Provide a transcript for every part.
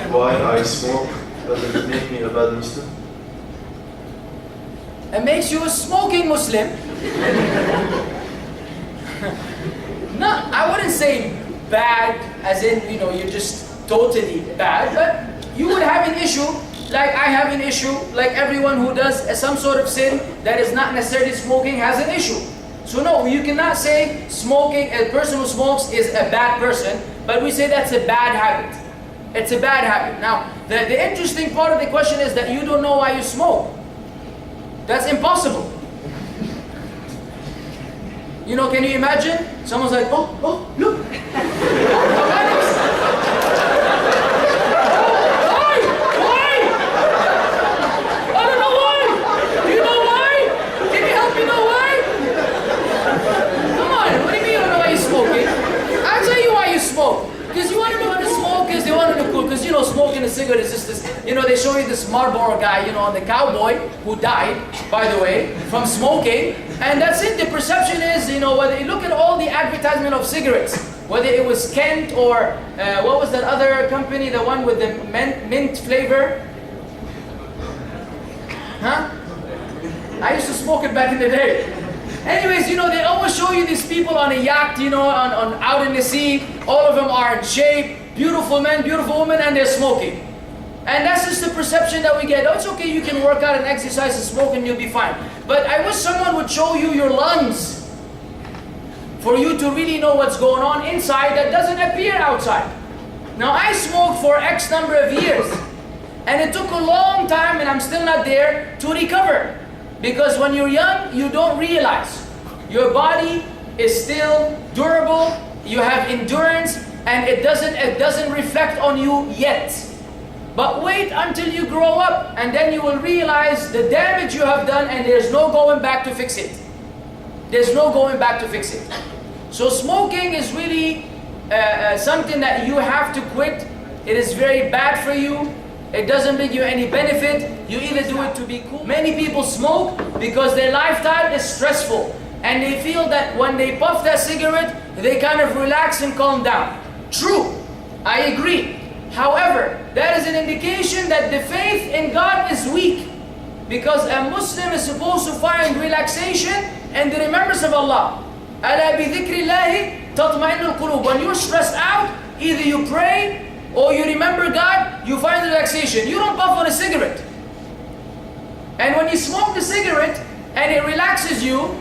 why I smoke doesn't make me a bad Muslim? It makes you a smoking Muslim. No, I wouldn't say bad as in, you know, you're just totally bad, but you would have an issue, like I have an issue, like everyone who does some sort of sin that is not necessarily smoking has an issue. So no, you cannot say smoking, a person who smokes is a bad person, but we say that's a bad habit. It's a bad habit. Now, the interesting part of the question is that you don't know why you smoke. That's impossible. You know, can you imagine? Someone's like, oh, look. Why? I don't know why. Do you know why? Can you help me know why? Come on, what do you mean you don't know why you're smoking? I'll tell you why you smoke. Because you want to know how to smoke is they want to look cool. Because you know, smoking a cigarette is just this, you know, they show you this Marlboro guy, you know, on the cowboy who died, by the way, from smoking. And that's it. The perception is, you know, whether you look at all the advertisement of cigarettes, whether it was Kent or what was that other company, the one with the mint flavor? Huh? I used to smoke it back in the day. Anyways, you know, they always show you these people on a yacht, you know, out in the sea. All of them are in shape, beautiful men, beautiful women, and they're smoking. And that's just the perception that we get. Oh, it's okay, you can work out and exercise and smoke and you'll be fine. But I wish someone would show you your lungs for you to really know what's going on inside that doesn't appear outside. Now, I smoked for X number of years. And it took a long time, and I'm still not there, to recover. Because when you're young, you don't realize. Your body is still durable, you have endurance, and it doesn't reflect on you yet. But wait until you grow up, and then you will realize the damage you have done, and there's no going back to fix it. There's no going back to fix it. So smoking is really something that you have to quit. It is very bad for you. It doesn't bring you any benefit. You either do it to be cool. Many people smoke because their lifestyle is stressful. And they feel that when they puff that cigarette, they kind of relax and calm down. True, I agree. However, that is an indication that the faith in God is weak. Because a Muslim is supposed to find relaxation and the remembrance of Allah. أَلَا بِذِكْرِ اللَّهِ تَطْمَئِنُّ الْقُلُوبُ. When you're stressed out, either you pray or you remember God, you find relaxation. You don't puff on a cigarette. And when you smoke the cigarette and it relaxes you,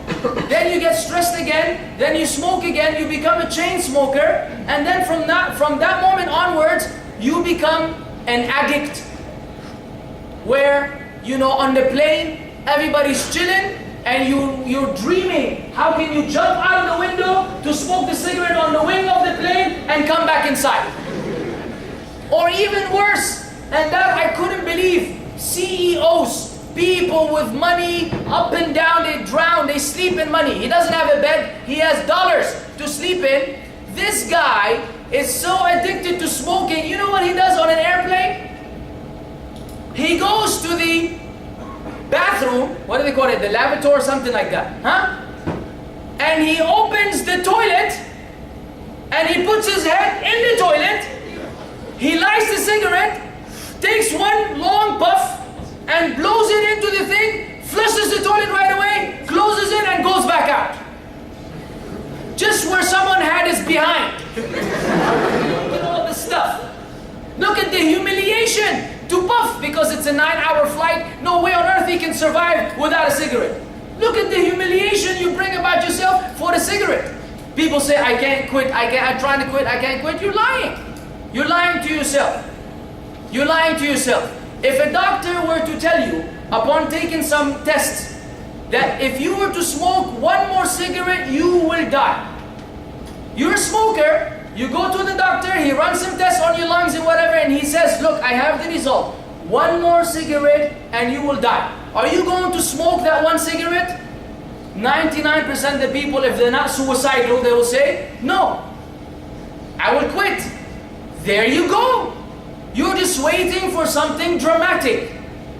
then you get stressed again, then you smoke again, you become a chain smoker, and then from that moment onwards, you become an addict. Where, you know, on the plane, everybody's chilling, and you're dreaming, how can you jump out of the window to smoke the cigarette on the wing of the plane and come back inside? Or even worse, and that I couldn't believe, CEOs, people with money up and down, they drown, they sleep in money. He doesn't have a bed, he has dollars to sleep in. This guy is so addicted to smoking, you know what he does on an airplane? He goes to the bathroom, what do they call it, the lavatory or something like that, huh? And he opens the toilet, and he puts his head in the toilet, he lights the cigarette, takes one long puff, and blows it into the thing, flushes the toilet right away, closes it, and goes back out. Just where someone had his behind. With all the stuff. Look at the humiliation to puff, because it's a 9-hour flight. No way on earth he can survive without a cigarette. Look at the humiliation you bring about yourself for a cigarette. People say, I can't quit, I'm trying to quit, I can't quit. You're lying. You're lying to yourself. You're lying to yourself. If a doctor were to tell you, upon taking some tests, that if you were to smoke one more cigarette, you will die. You're a smoker, you go to the doctor, he runs some tests on your lungs and whatever, and he says, look, I have the result. One more cigarette and you will die. Are you going to smoke that one cigarette? 99% of the people, if they're not suicidal, they will say, no, I will quit. There you go. You're just waiting for something dramatic,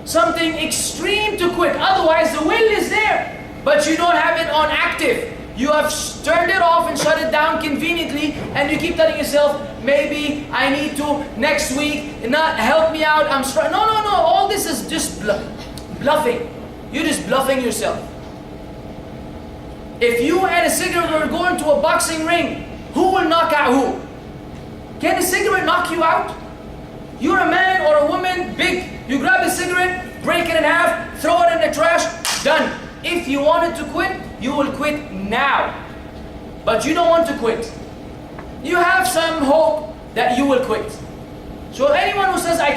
something extreme to quit. Otherwise, the will is there, but you don't have it on active. You have turned it off and shut it down conveniently, and you keep telling yourself, maybe I need to next week, not help me out, I'm struggling. No, no, no, all this is just bluffing. You're just bluffing yourself. If you and a cigarette were going to a boxing ring, who will knock out who? Can a cigarette knock you out? You're a man or a woman, big. You grab a cigarette, break it in half, throw it in the trash, done. If you wanted to quit, you will quit now. But you don't want to quit. You have some hope that you will quit. So anyone who says, I